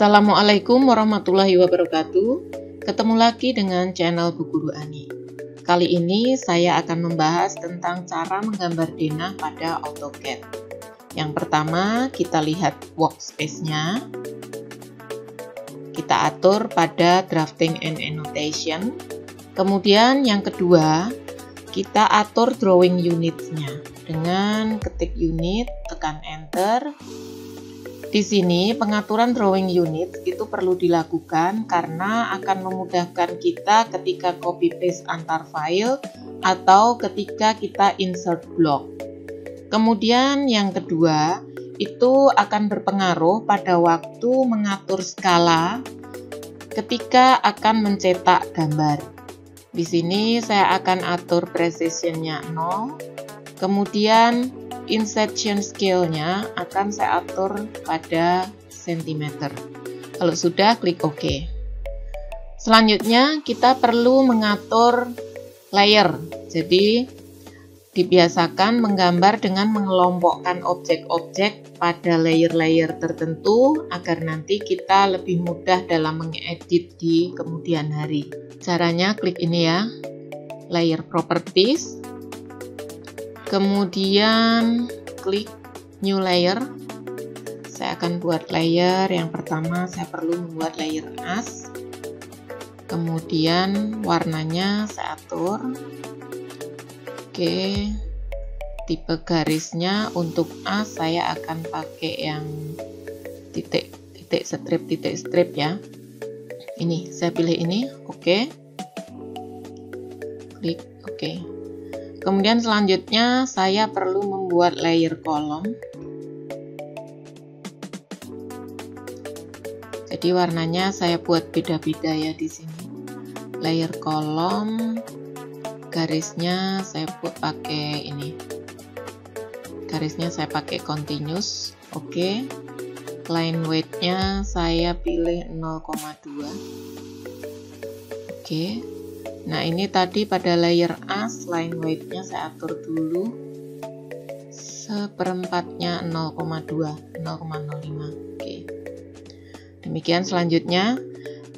Assalamualaikum warahmatullahi wabarakatuh. Ketemu lagi dengan channel Bu Guru Ani. Kali ini saya akan membahas tentang cara menggambar denah pada AutoCAD. Yang pertama, kita lihat workspace-nya. Kita atur pada drafting and annotation. Kemudian yang kedua, kita atur drawing unit-nya. Dengan ketik unit, tekan enter. Di sini pengaturan drawing unit itu perlu dilakukan karena akan memudahkan kita ketika copy paste antar file atau ketika kita insert block. Kemudian yang kedua, itu akan berpengaruh pada waktu mengatur skala ketika akan mencetak gambar. Di sini saya akan atur precision-nya 0. Kemudian insertion scale-nya akan saya atur pada cm. Kalau sudah, klik OK. Selanjutnya kita perlu mengatur layer. Jadi dibiasakan menggambar dengan mengelompokkan objek-objek pada layer-layer tertentu agar nanti kita lebih mudah dalam mengedit di kemudian hari. Caranya klik ini ya, layer properties. Kemudian klik new layer. Saya akan buat layer. Yang pertama saya perlu membuat layer as. Kemudian warnanya saya atur. Oke. Tipe garisnya untuk as saya akan pakai yang titik strip ya. Ini saya pilih ini. Oke. Klik oke. Kemudian selanjutnya saya perlu membuat layer kolom. Jadi warnanya saya buat beda-beda ya di sini. Layer kolom, garisnya saya buat pakai ini. Garisnya saya pakai continuous. Oke. Line weight-nya saya pilih 0,2. Oke. Nah ini tadi pada layer as, line weight-nya saya atur dulu seperempatnya 0,2, 0,05. Oke. Demikian selanjutnya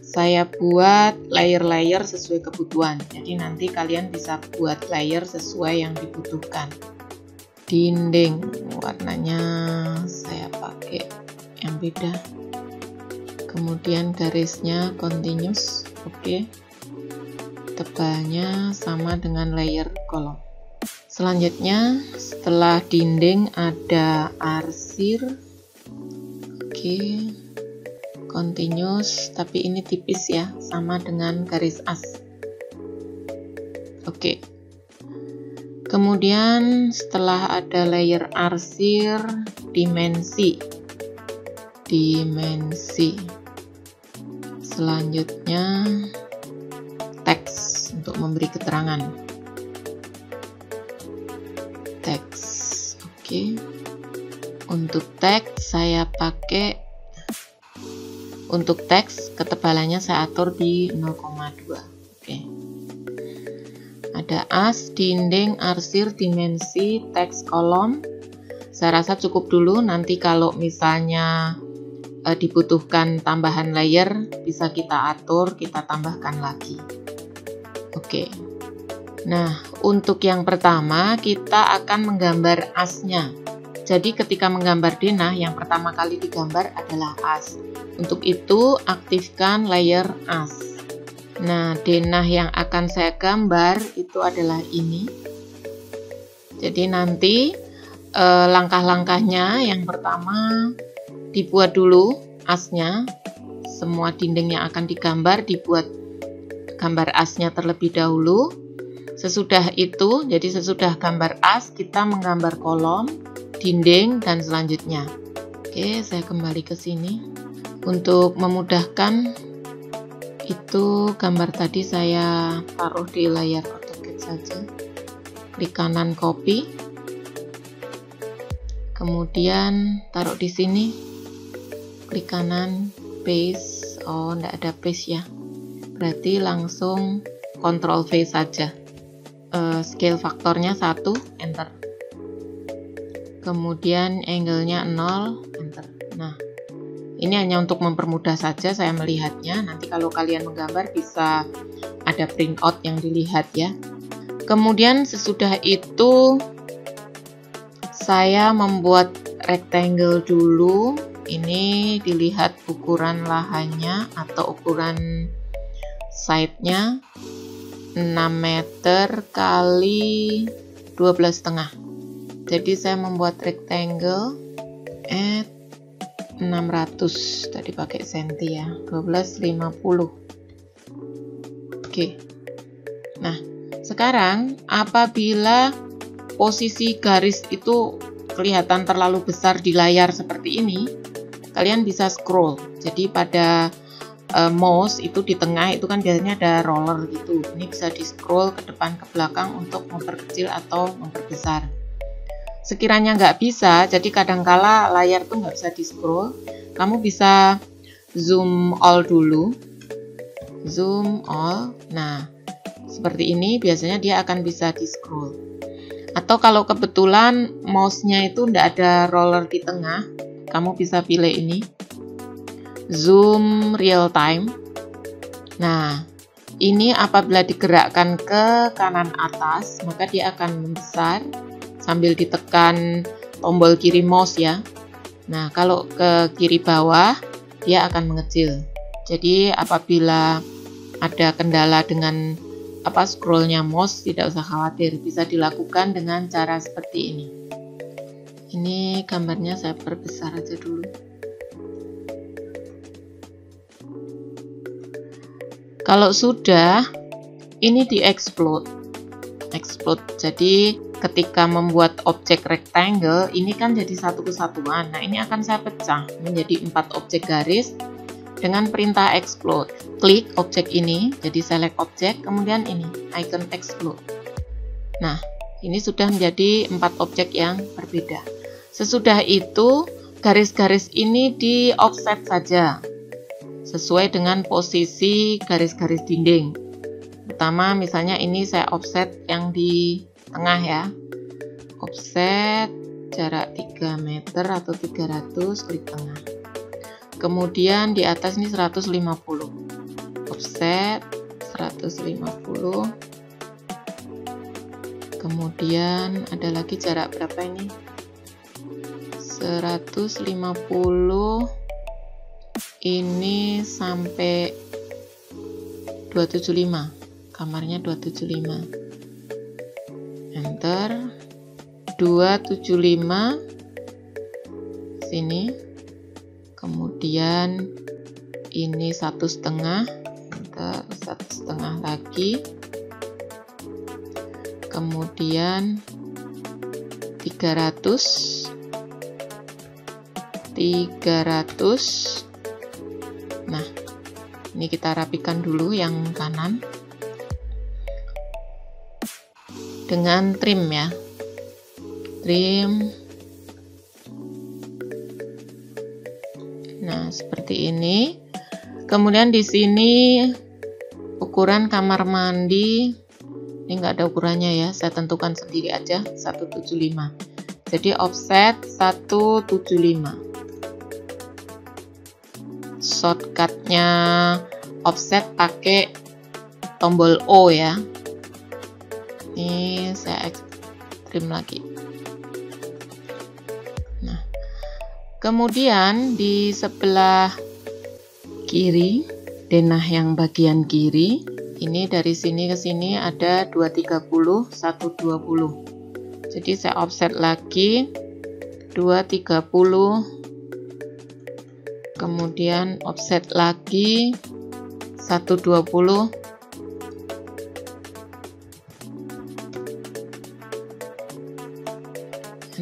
saya buat layer-layer sesuai kebutuhan. Jadi nanti kalian bisa buat layer sesuai yang dibutuhkan. Dinding warnanya saya pakai yang beda. Kemudian garisnya continuous. Oke. Tebalnya sama dengan layer kolom. Selanjutnya setelah dinding ada arsir. Oke. Continuous tapi ini tipis ya, sama dengan garis as. Oke. Kemudian setelah ada layer arsir, dimensi. Selanjutnya teks untuk memberi keterangan. Teks. Oke. Untuk teks saya pakai, untuk teks ketebalannya saya atur di 0,2. Oke. Ada as, dinding, arsir, dimensi, teks, kolom. Saya rasa cukup dulu, nanti kalau misalnya dibutuhkan tambahan layer bisa kita atur, kita tambahkan lagi. Oke. Nah, untuk yang pertama kita akan menggambar asnya. Jadi ketika menggambar denah yang pertama kali digambar adalah as. Untuk itu aktifkan layer as. Nah, denah yang akan saya gambar itu adalah ini. Jadi nanti langkah-langkahnya yang pertama dibuat dulu asnya. Semua dinding yang akan digambar dibuat gambar asnya terlebih dahulu. Sesudah itu, jadi sesudah gambar as, kita menggambar kolom, dinding, dan selanjutnya. Oke, saya kembali ke sini. Untuk memudahkan, itu gambar tadi saya taruh di layar AutoCAD saja. Klik kanan copy. Kemudian taruh di sini. Klik kanan paste. Oh, enggak ada paste ya. Berarti langsung Ctrl V saja. Scale faktornya 1, enter. Kemudian angle-nya 0, enter. Nah, Ini hanya untuk mempermudah saja saya melihatnya. Nanti kalau kalian menggambar bisa ada printout yang dilihat ya. Kemudian sesudah itu saya membuat rectangle dulu. Ini dilihat ukuran lahannya atau ukuran side-nya 6 meter kali 12,5. Jadi saya membuat rectangle at 600, tadi pakai senti ya, 1250. Oke. Nah, sekarang apabila posisi garis itu kelihatan terlalu besar di layar seperti ini, kalian bisa scroll. Jadi pada mouse itu di tengah itu kan biasanya ada roller gitu. Ini bisa di scroll ke depan ke belakang untuk memperkecil atau memperbesar. Sekiranya nggak bisa, jadi kadangkala layar tuh nggak bisa di scroll, kamu bisa zoom all dulu. Zoom all. Nah, seperti ini biasanya dia akan bisa di scroll. Atau kalau kebetulan mouse-nya itu nggak ada roller di tengah, kamu bisa pilih ini, zoom real time. Nah, ini apabila digerakkan ke kanan atas, maka dia akan membesar sambil ditekan tombol kiri mouse ya. Nah, kalau ke kiri bawah, dia akan mengecil. Jadi apabila ada kendala dengan scrollnya mouse, tidak usah khawatir, bisa dilakukan dengan cara seperti ini. Ini gambarnya saya perbesar aja dulu. Kalau sudah, ini di-explode. Jadi ketika membuat objek rectangle, ini kan jadi satu kesatuan. Nah, ini akan saya pecah menjadi 4 objek garis dengan perintah explode. Klik objek ini, jadi select objek, kemudian ini icon explode. Nah, ini sudah menjadi 4 objek yang berbeda. Sesudah itu, garis-garis ini di offset saja sesuai dengan posisi garis-garis dinding. Pertama, misalnya ini saya offset yang di tengah ya. Offset jarak 3 meter atau 300, klik tengah. Kemudian di atas ini 150. Offset 150. Kemudian ada lagi jarak berapa ini? 150. Ini sampai 275. Kamarnya 275. Enter. 275 sini. Kemudian ini 1,5, 1,5 lagi, kemudian 300. Nah, ini kita rapikan dulu yang kanan dengan trim ya, trim. Nah, seperti ini. Kemudian di sini ukuran kamar mandi, ini enggak ada ukurannya ya, saya tentukan sendiri aja, 175. Jadi offset 175. Shortcutnya offset pakai tombol O ya. Ini saya trim lagi. Kemudian di sebelah kiri, denah yang bagian kiri, ini dari sini ke sini ada 230, 120. Jadi saya offset lagi 230. Kemudian offset lagi 120.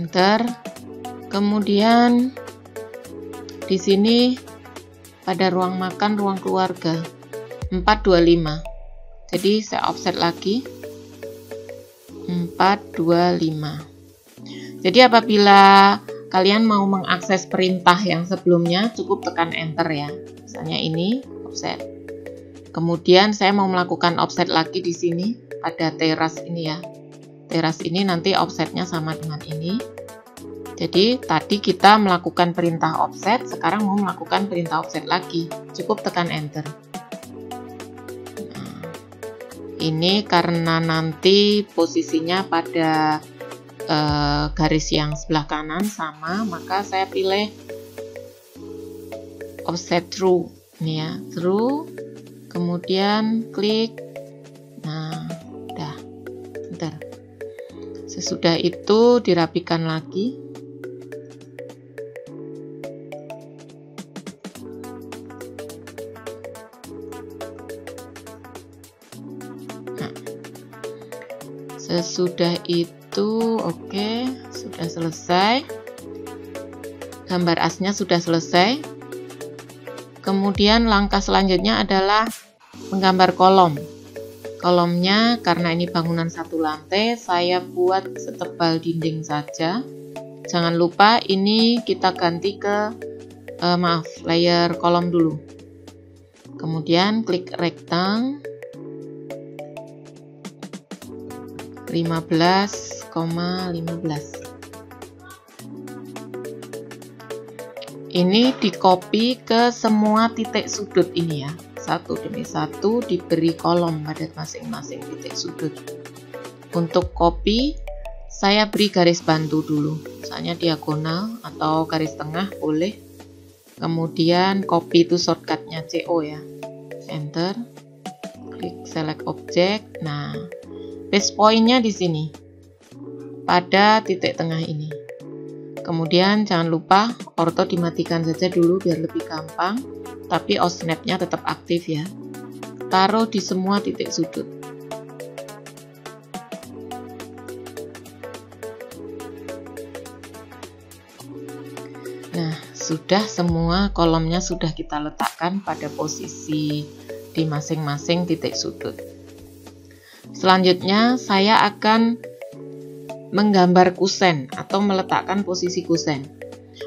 Enter. Kemudian di sini pada ruang makan, ruang keluarga 425. Jadi saya offset lagi 425. Jadi apabila kalian mau mengakses perintah yang sebelumnya, cukup tekan enter ya. Misalnya ini offset. Kemudian saya mau melakukan offset lagi di sini pada teras ini ya. Teras ini nanti offsetnya sama dengan ini. Jadi tadi kita melakukan perintah offset, sekarang mau melakukan perintah offset lagi. Cukup tekan enter. Nah, ini karena nanti posisinya pada garis yang sebelah kanan sama, maka saya pilih offset through. Ini ya, through. Kemudian klik. Nah, udah. Bentar. Sesudah itu dirapikan lagi. Sesudah itu oke, sudah selesai. Gambar asnya sudah selesai. Kemudian langkah selanjutnya adalah menggambar kolom. Kolomnya karena ini bangunan satu lantai, saya buat setebal dinding saja. Jangan lupa ini kita ganti ke layer kolom dulu. Kemudian klik rectangle 15,15. Ini di copy ke semua titik sudut ini ya, satu demi satu diberi kolom pada masing-masing titik sudut. Untuk copy saya beri garis bantu dulu, misalnya diagonal atau garis tengah boleh. Kemudian copy itu shortcutnya CO ya, enter, klik select object. Nah, base pointnya di sini pada titik tengah ini. Kemudian jangan lupa orto dimatikan saja dulu biar lebih gampang, tapi osnap-nya tetap aktif ya. Taruh di semua titik sudut. Nah, sudah semua kolomnya sudah kita letakkan pada posisi di masing-masing titik sudut. Selanjutnya saya akan menggambar kusen atau meletakkan posisi kusen.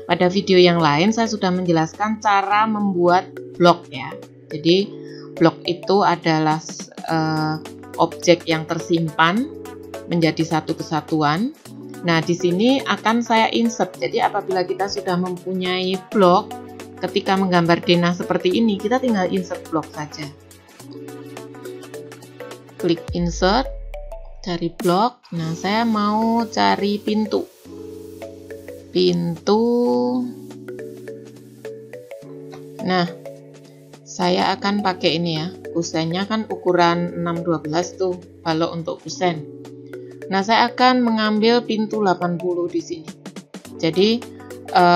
Pada video yang lain saya sudah menjelaskan cara membuat blok ya. Jadi blok itu adalah objek yang tersimpan menjadi satu kesatuan. Nah, di sini akan saya insert. Jadi apabila kita sudah mempunyai blok, ketika menggambar denah seperti ini, kita tinggal insert blok saja. Klik insert, cari blok. Nah, saya mau cari pintu. Nah, saya akan pakai ini ya. Kusennya kan ukuran 612 tuh, balok untuk kusen. Nah, saya akan mengambil pintu 80 di sini. Jadi,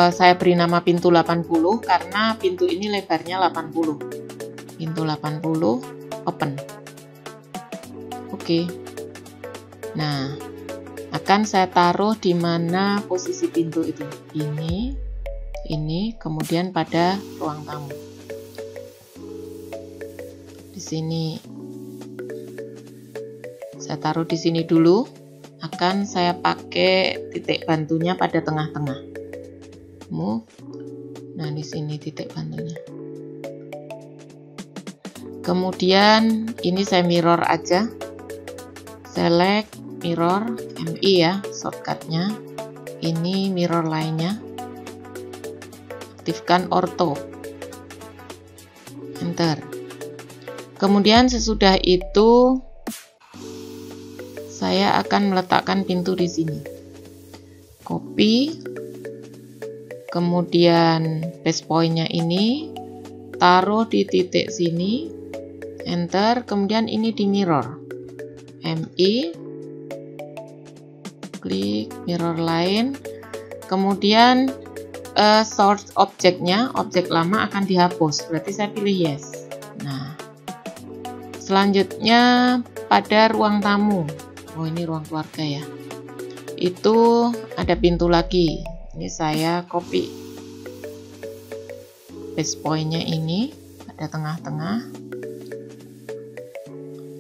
saya beri nama pintu 80 karena pintu ini lebarnya 80. Pintu 80, open. Oke. Nah, akan saya taruh di mana posisi pintu itu. Ini, kemudian pada ruang tamu. Di sini. Saya taruh di sini dulu. Akan saya pakai titik bantunya pada tengah-tengah. Move. Nah, di sini titik bantunya. Kemudian ini saya mirror aja. Select mirror, MI ya, shortcutnya. Ini mirror lainnya. Aktifkan ortho. Enter. Kemudian sesudah itu saya akan meletakkan pintu di sini. Copy. Kemudian base point-nya ini taruh di titik sini. Enter. Kemudian ini di mirror. MI, klik mirror lain, kemudian source objeknya, objek lama akan dihapus, berarti saya pilih yes. Nah, selanjutnya pada ruang tamu, oh ini ruang keluarga ya, itu ada pintu lagi, ini saya copy base point-nya ini pada tengah-tengah.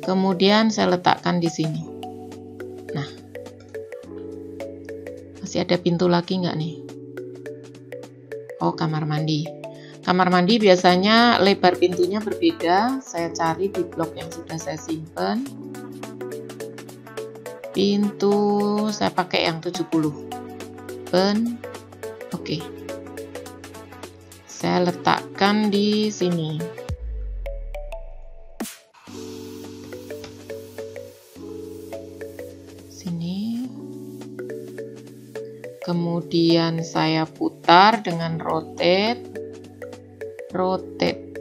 Kemudian saya letakkan di sini. Nah, masih ada pintu lagi nggak nih? Oh, kamar mandi. Kamar mandi biasanya lebar pintunya berbeda. Saya cari di blok yang sudah saya simpan. Pintu saya pakai yang 70. open. Oke. Saya letakkan di sini. Sini. Kemudian saya putar dengan rotate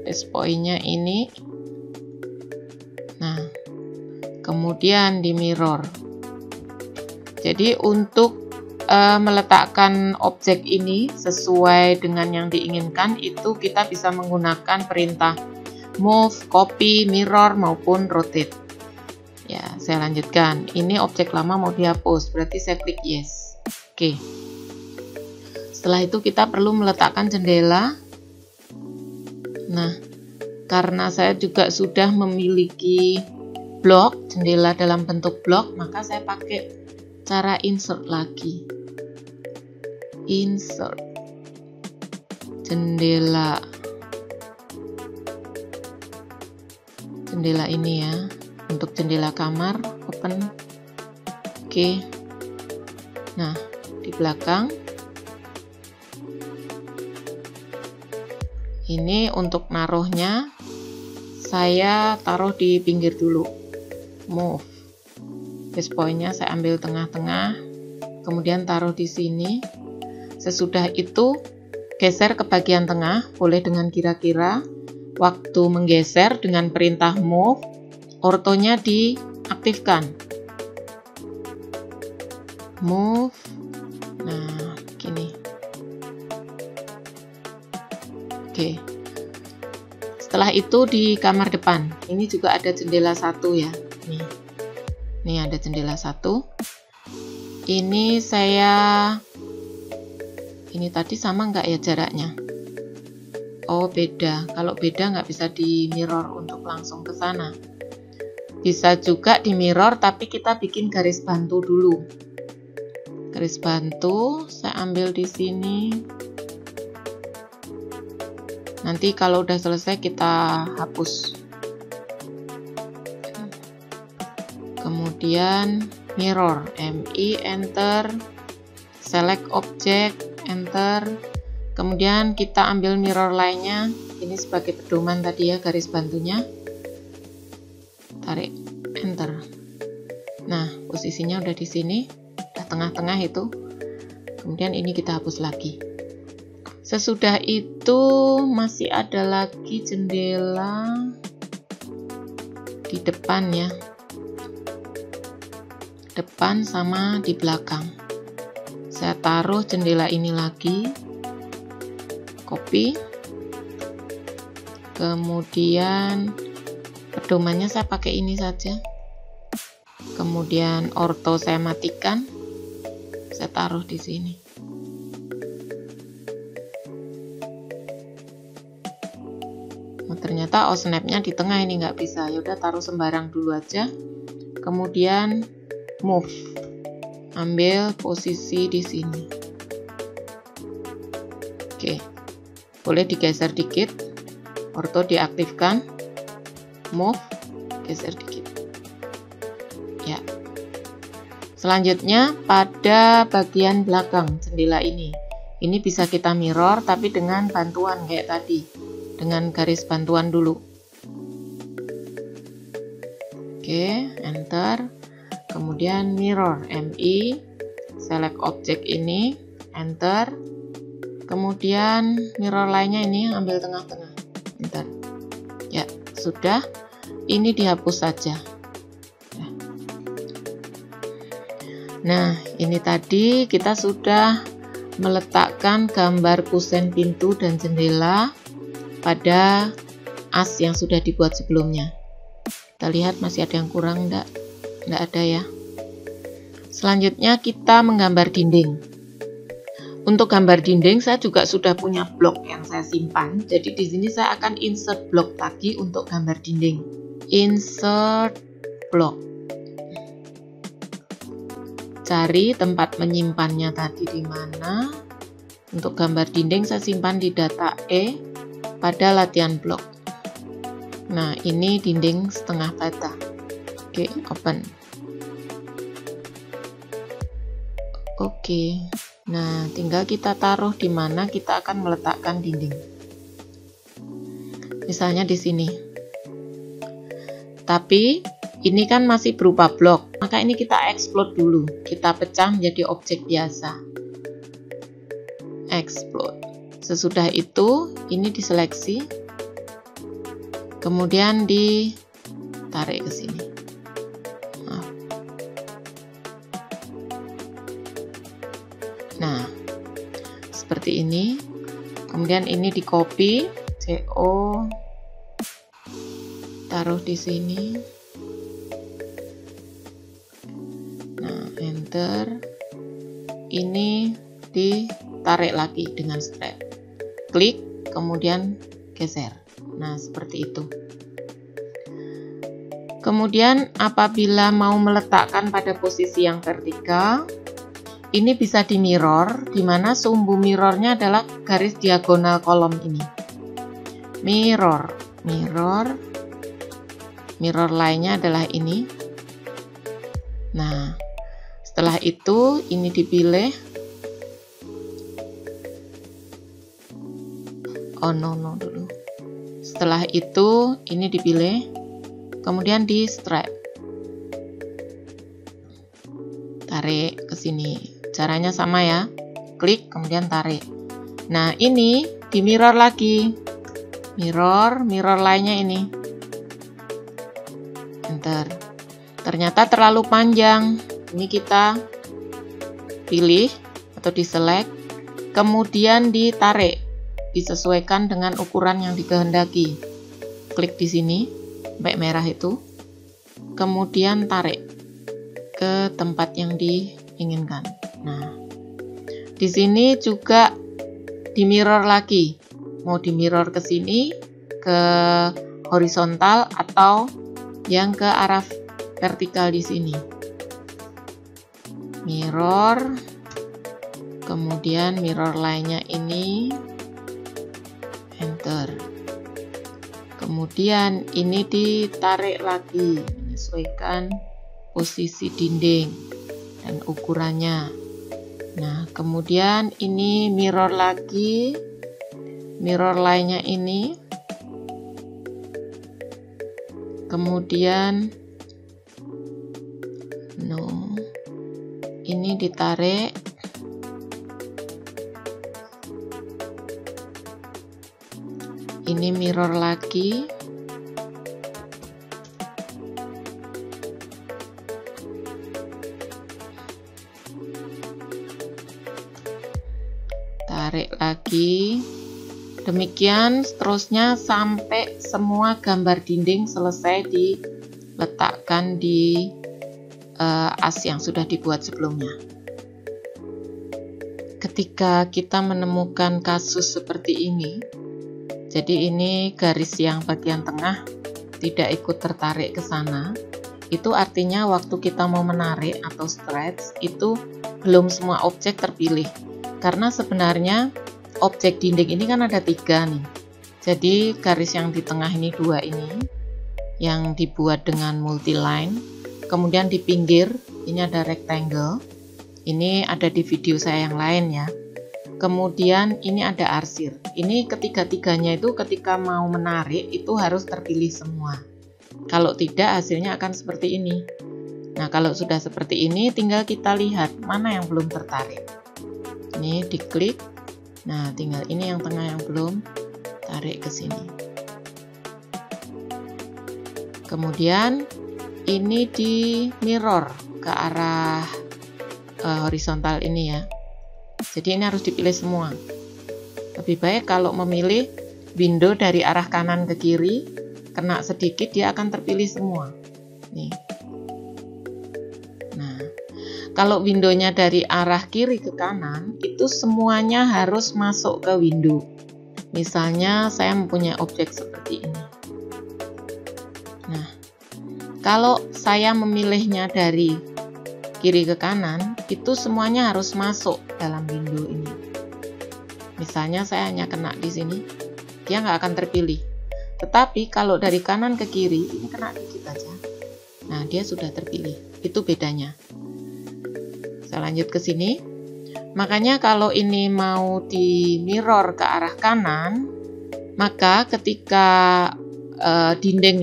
base point-nya ini. Nah, kemudian di mirror. Jadi untuk meletakkan objek ini sesuai dengan yang diinginkan, itu kita bisa menggunakan perintah move, copy, mirror maupun rotate. Ya, saya lanjutkan. Ini objek lama mau dihapus, berarti saya klik yes. Oke. Setelah itu kita perlu meletakkan jendela. Nah, karena saya juga sudah memiliki blok, jendela dalam bentuk blok, maka saya pakai cara insert lagi. Insert jendela. Jendela ini ya, untuk jendela kamar, open. Oke. Nah, di belakang ini untuk naruhnya saya taruh di pinggir dulu. Move. Base point-nya saya ambil tengah-tengah, kemudian taruh di sini. Sesudah itu geser ke bagian tengah, boleh dengan kira-kira. Waktu menggeser dengan perintah move, ortonya diaktifkan. Move. Nah, gini. Oke. Setelah itu di kamar depan, ini juga ada jendela satu ya. Nih ada jendela satu. Ini tadi sama nggak ya jaraknya? Oh beda. Kalau beda nggak bisa di mirror untuk langsung ke sana. Bisa juga di mirror, tapi kita bikin garis bantu dulu. Garis bantu saya ambil di sini. Nanti kalau udah selesai kita hapus. Kemudian mirror, MI, enter, select object, enter. Kemudian kita ambil mirror lainnya, ini sebagai pedoman tadi ya, garis bantunya. Tarik, enter. Nah, posisinya udah di sini, udah tengah-tengah itu. Kemudian ini kita hapus lagi. Sesudah itu masih ada lagi jendela di depan ya. Depan sama di belakang. Saya taruh jendela ini lagi. Copy. Kemudian pedomannya saya pakai ini saja. Kemudian orto saya matikan. Saya taruh di sini. Oh, ternyata snapnya di tengah ini nggak bisa. Yaudah taruh sembarang dulu aja. Kemudian move. Ambil posisi di sini. Oke. Boleh digeser dikit. Orto diaktifkan. Move. Geser dikit. Ya. Selanjutnya pada bagian belakang jendela ini. Ini bisa kita mirror tapi dengan bantuan kayak tadi. Dengan garis bantuan dulu. Oke, enter. Kemudian mirror, MI, select objek ini, enter. Kemudian mirror lainnya ini ambil tengah-tengah, enter. Ya, sudah. Ini dihapus saja. Nah, ini tadi kita sudah meletakkan gambar kusen pintu dan jendela pada as yang sudah dibuat sebelumnya. Kita lihat masih ada yang kurang enggak? Enggak ada ya. Selanjutnya kita menggambar dinding. Untuk gambar dinding saya juga sudah punya blok yang saya simpan. Jadi di sini saya akan insert blok lagi untuk gambar dinding. Insert blok. Cari tempat menyimpannya tadi di mana. Untuk gambar dinding saya simpan di data E pada latihan blok. Nah, ini dinding setengah bata. Oke, open. Oke. Nah, tinggal kita taruh di mana kita akan meletakkan dinding. Misalnya di sini. Tapi ini kan masih berupa blok, maka ini kita explode dulu. Kita pecah menjadi objek biasa. Explode. Sesudah itu, ini diseleksi. Kemudian ditarik ke sini. Nah, seperti ini. Kemudian ini di copy, CO, taruh di sini. Nah, enter. Ini ditarik lagi dengan strap. Klik, kemudian geser. Nah, seperti itu. Kemudian apabila mau meletakkan pada posisi yang vertikal, ini bisa di mirror, di mana sumbu mirrornya adalah garis diagonal kolom ini. Mirror, mirror, mirror lainnya adalah ini. Nah, setelah itu ini dipilih. Oh no dulu. Setelah itu ini dipilih, kemudian di strap. Tarik ke sini. Caranya sama ya, klik kemudian tarik. Nah, ini di mirror lagi, mirror lainnya ini, enter. Ternyata terlalu panjang, ini kita pilih atau diselect, kemudian ditarik, disesuaikan dengan ukuran yang dikehendaki. Klik di sini, sampai merah itu, kemudian tarik ke tempat yang diinginkan. Nah, di sini juga di mirror lagi. Mau di mirror ke sini, ke horizontal atau yang ke arah vertikal di sini. Mirror, kemudian mirror lainnya ini, enter. Kemudian ini ditarik lagi, menyesuaikan posisi dinding dan ukurannya. Nah, kemudian ini mirror lagi, mirror lainnya ini, kemudian ini ditarik, ini mirror lagi, tarik lagi. Demikian seterusnya sampai semua gambar dinding selesai diletakkan di as yang sudah dibuat sebelumnya. Ketika kita menemukan kasus seperti ini, jadi ini garis yang bagian tengah tidak ikut tertarik ke sana, itu artinya waktu kita mau menarik atau stretch itu belum semua objek terpilih. Karena sebenarnya objek dinding ini kan ada 3 nih. Jadi garis yang di tengah ini 2 ini yang dibuat dengan multi line. Kemudian di pinggir ini ada rectangle. Ini ada di video saya yang lain ya. Kemudian ini ada arsir. Ini ketiga-tiganya itu ketika mau menarik itu harus terpilih semua. Kalau tidak hasilnya akan seperti ini. Nah, kalau sudah seperti ini tinggal kita lihat mana yang belum tertarik. Ini diklik. Nah, tinggal ini yang tengah yang belum, tarik ke sini. Kemudian ini di mirror ke arah horizontal ini ya. Jadi ini harus dipilih semua. Lebih baik kalau memilih window dari arah kanan ke kiri, kena sedikit dia akan terpilih semua. Nih. Nah, kalau windownya dari arah kiri ke kanan, itu semuanya harus masuk ke window. Misalnya saya mempunyai objek seperti ini. Nah, kalau saya memilihnya dari kiri ke kanan, itu semuanya harus masuk dalam window ini. Misalnya saya hanya kena di sini, dia nggak akan terpilih. Tetapi kalau dari kanan ke kiri, ini kena dikit aja. Nah, dia sudah terpilih. Itu bedanya. Saya lanjut ke sini. Makanya kalau ini mau di mirror ke arah kanan, maka ketika dinding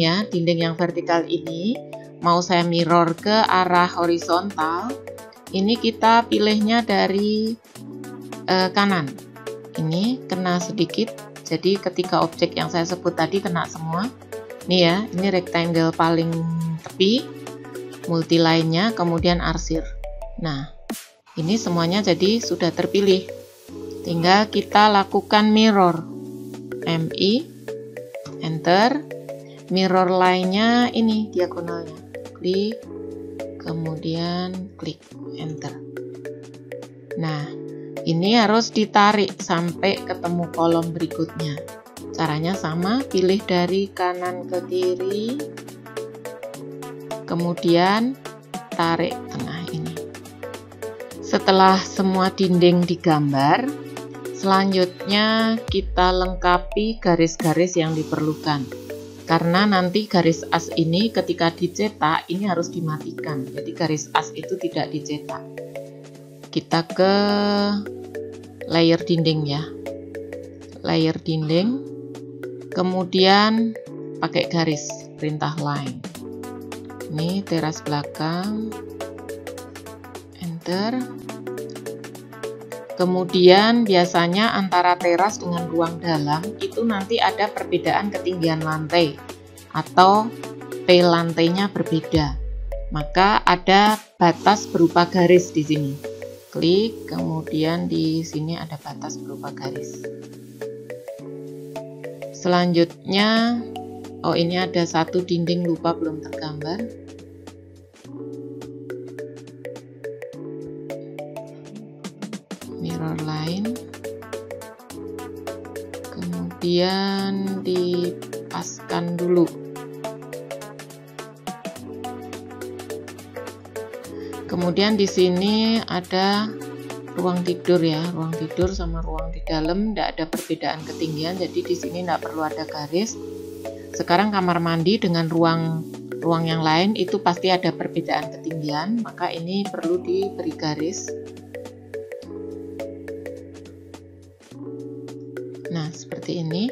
yang vertikal ini mau saya mirror ke arah horizontal, ini kita pilihnya dari kanan. Ini kena sedikit, jadi ketika objek yang saya sebut tadi kena semua. Nih ya, ini rectangle paling tepi, multiline-nya, kemudian arsir. Nah, ini semuanya jadi sudah terpilih. Tinggal kita lakukan mirror. MI, enter. Mirror line-nya ini diagonalnya. Klik, kemudian klik, enter. Nah, ini harus ditarik sampai ketemu kolom berikutnya. Caranya sama, pilih dari kanan ke kiri, kemudian tarik tengah ini. Setelah semua dinding digambar, selanjutnya kita lengkapi garis-garis yang diperlukan. Karena nanti garis as ini ketika dicetak, ini harus dimatikan. Jadi garis as itu tidak dicetak. Kita ke layer dinding ya. Layer dinding, kemudian pakai garis, perintah line. Ini teras belakang, enter. Kemudian biasanya antara teras dengan ruang dalam itu nanti ada perbedaan ketinggian lantai atau P lantainya berbeda. Maka ada batas berupa garis di sini. Klik, kemudian di sini ada batas berupa garis. Selanjutnya, oh ini ada satu dinding lupa belum tergambar. Mirror line, kemudian dipaskan dulu. Kemudian di sini ada ruang tidur ya, ruang tidur sama ruang di dalam tidak ada perbedaan ketinggian, jadi di sini tidak perlu ada garis. Sekarang kamar mandi dengan ruang yang lain itu pasti ada perbedaan ketinggian, maka ini perlu diberi garis. Nah, seperti ini.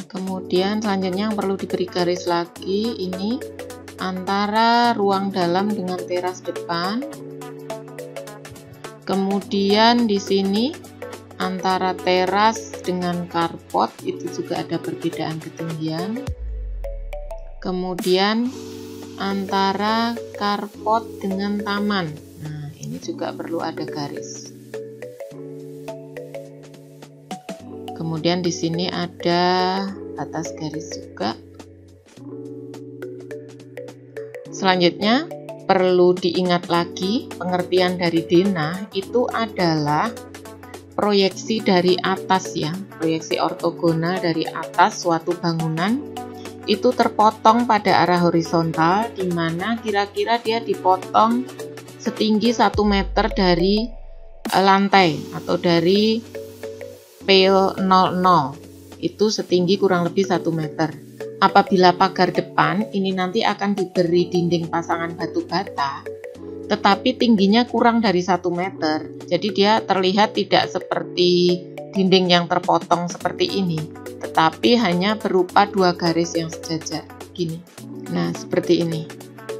Kemudian selanjutnya yang perlu diberi garis lagi ini antara ruang dalam dengan teras depan. Kemudian di sini antara teras dengan carport itu juga ada perbedaan ketinggian. Kemudian antara carport dengan taman. Nah, ini juga perlu ada garis. Kemudian di sini ada batas garis juga. Selanjutnya perlu diingat lagi pengertian dari denah itu adalah proyeksi dari atas ya, proyeksi ortogonal dari atas suatu bangunan itu terpotong pada arah horizontal, di mana kira-kira dia dipotong setinggi 1 meter dari lantai atau dari P00 itu setinggi kurang lebih 1 meter. Apabila pagar depan ini nanti akan diberi dinding pasangan batu bata, tetapi tingginya kurang dari 1 meter, jadi dia terlihat tidak seperti dinding yang terpotong seperti ini, tetapi hanya berupa 2 garis yang sejajar gini. Nah, seperti ini.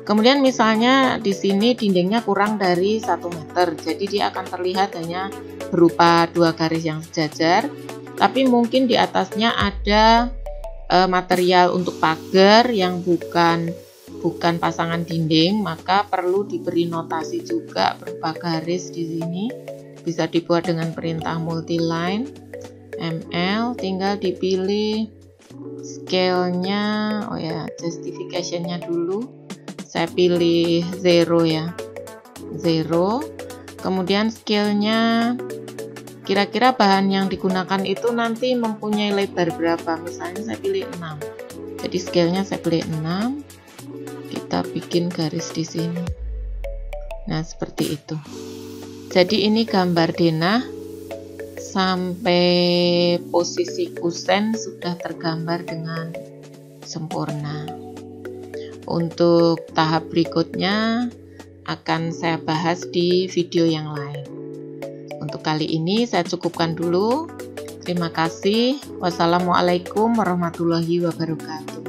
Kemudian misalnya di sini dindingnya kurang dari 1 meter, jadi dia akan terlihat hanya berupa 2 garis yang sejajar, tapi mungkin di atasnya ada material untuk pagar yang bukan pasangan dinding, maka perlu diberi notasi juga berupa garis di sini. Bisa dibuat dengan perintah multiline ML, tinggal dipilih scale-nya, oh ya, justification-nya dulu. Saya pilih 0 ya. 0. Kemudian scale-nya kira-kira bahan yang digunakan itu nanti mempunyai lebar berapa, misalnya saya pilih 6, jadi scale-nya saya pilih 6, kita bikin garis di sini. Nah, seperti itu. Jadi ini gambar denah sampai posisi kusen sudah tergambar dengan sempurna. Untuk tahap berikutnya akan saya bahas di video yang lain. Untuk kali ini saya cukupkan dulu. Terima kasih. Wassalamualaikum warahmatullahi wabarakatuh.